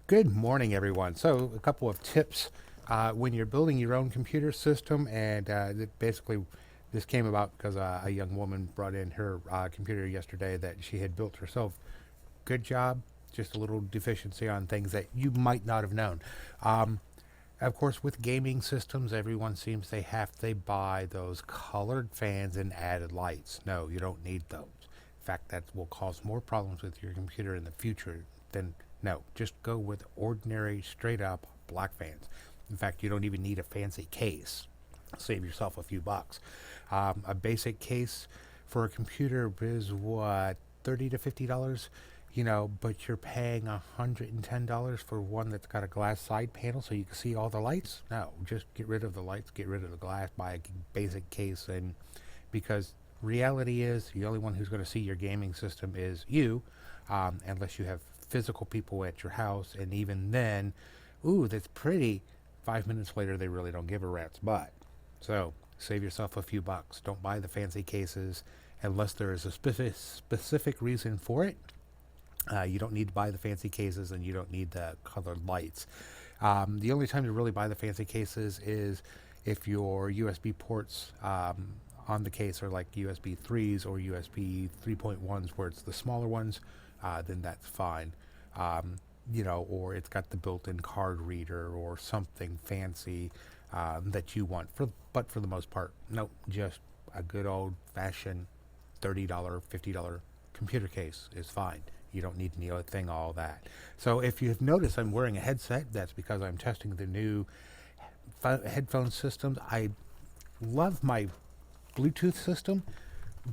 Good morning, everyone. So, a couple of tips when you're building your own computer system, and basically, this came about because a young woman brought in her computer yesterday that she had built herself. Good job. Just a little deficiency on things that you might not have known. Um, of course, with gaming systems, everyone seems they buy those colored fans and added lights. No, you don't need those. In fact, that will cause more problems with your computer in the future than no. Just go with ordinary, straight up black fans. In fact, you don't even need a fancy case. Save yourself a few bucks. A basic case for a computer is what, $30 to $50, but you're paying $110 for one that's got a glass side panel so you can see all the lights. No, just get rid of the lights, get rid of the glass, buy a basic case, and because reality is the only one who's going to see your gaming system is you, unless you have physical people at your house, and even then, ooh, that's pretty. 5 minutes later, they really don't give a rat's butt. So save yourself a few bucks. Don't buy the fancy cases unless there is a specific reason for it. You don't need to buy the fancy cases, and you don't need the colored lights. The only time to really buy the fancy cases is if your USB ports on the case are like USB 3s or USB 3.1s, where it's the smaller ones, then that's fine. Um, or it's got the built-in card reader or something fancy that you want. But for the most part, nope, just a good old-fashioned $30, $50 computer case is fine. You don't need anything all that. So if you've noticed I'm wearing a headset, that's because I'm testing the new headphone systems. I love my Bluetooth system,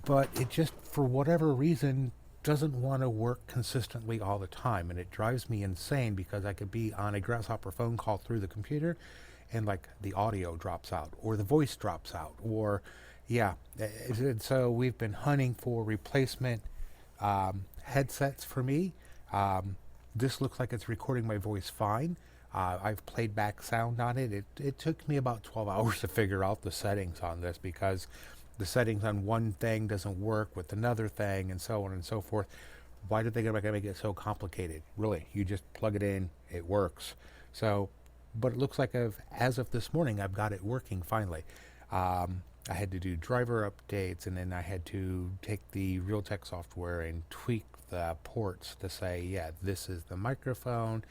but it just, for whatever reason, doesn't want to work consistently all the time. And it drives me insane because I could be on a Grasshopper phone call through the computer and like the audio drops out or the voice drops out or, yeah. And so we've been hunting for replacement headsets for me. Um, this looks like it's recording my voice fine. I've played back sound on it. It took me about 12 hours to figure out the settings on this because the settings on one thing doesn't work with another thing and so on and so forth. Why did they make it so complicated? Really, you just plug it in, it works. So, but it looks like as of this morning, I've got it working finally. I had to do driver updates, and then I had to take the Realtek software and tweak the ports to say, yeah, this is the microphone,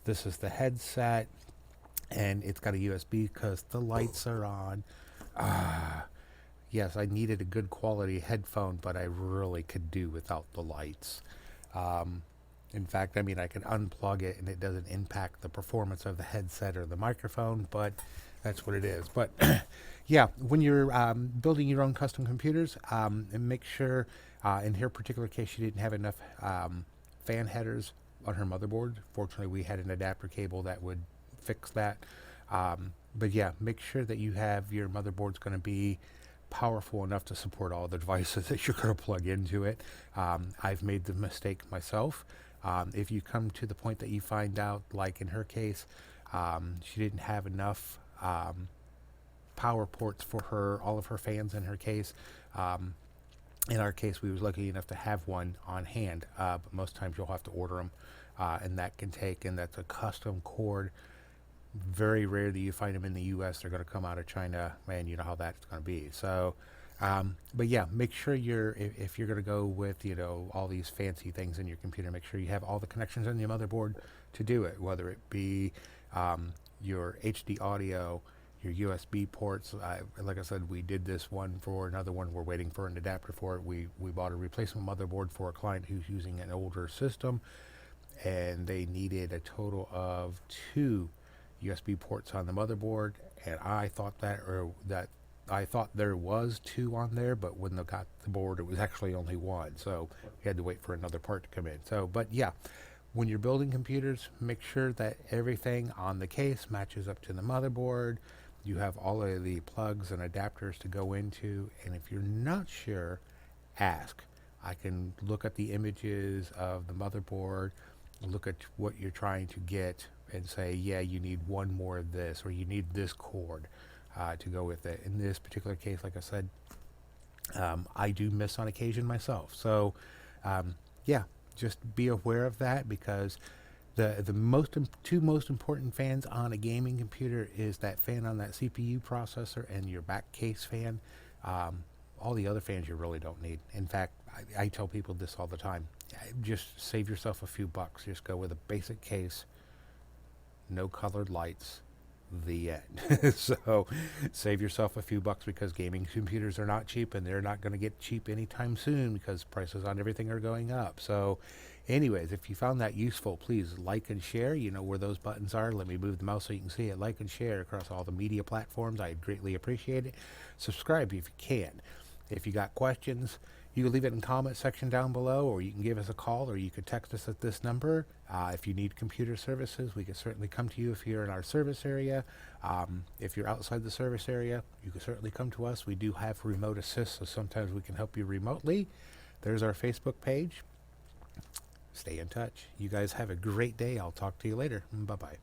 this is the headset, and it's got a USB because the lights are on. Ah, yes, I needed a good quality headphone, but I really could do without the lights. Um, in fact, I mean, I can unplug it and it doesn't impact the performance of the headset or the microphone, but that's what it is. But yeah, when you're building your own custom computers, and make sure, in her particular case, she didn't have enough fan headers on her motherboard. Fortunately, we had an adapter cable that would fix that. But yeah, make sure that you have your motherboard's going to be powerful enough to support all the devices that you're going to plug into it. I've made the mistake myself. If you come to the point that you find out, like in her case, she didn't have enough power ports for all of her fans in her case. Um, in our case, we was lucky enough to have one on hand, but most times you'll have to order them, and that's a custom cord. Very rare that you find them in the U.S. They're going to come out of China, and you know how that's going to be. So, but yeah, make sure if you're going to go with all these fancy things in your computer, make sure you have all the connections on your motherboard to do it. Whether it be your HD audio, your USB ports. Like I said, we did this one for another one. We're waiting for an adapter for it. We bought a replacement motherboard for a client who's using an older system, and they needed a total of two USB ports on the motherboard, and I thought there was two on there, but when they got the board, it was actually only one. So we had to wait for another part to come in. So, but yeah, when you're building computers, make sure that everything on the case matches up to the motherboard. You have all of the plugs and adapters to go into, and if you're not sure, ask. I can look at the images of the motherboard, look at what you're trying to get, and say, yeah, you need one more of this, or you need this cord to go with it. In this particular case, like I said, I do miss on occasion myself. So, yeah, just be aware of that because The two most important fans on a gaming computer is that fan on that CPU processor and your back case fan. All the other fans you really don't need. In fact, I tell people this all the time. Just save yourself a few bucks. Just go with a basic case, no colored lights, the end. So save yourself a few bucks, because gaming computers are not cheap, and they're not going to get cheap anytime soon because prices on everything are going up. So anyways, if you found that useful, please like and share. You know where those buttons are. Let me move the mouse so you can see it. Like and share across all the media platforms. I'd greatly appreciate it. Subscribe if you can. If you got questions, you can leave it in the comment section down below, or you can give us a call, or you can text us at this number. If you need computer services, we can certainly come to you if you're in our service area. If you're outside the service area, you can certainly come to us. We do have remote assist, so sometimes we can help you remotely. There's our Facebook page. Stay in touch. You guys have a great day. I'll talk to you later. Bye-bye.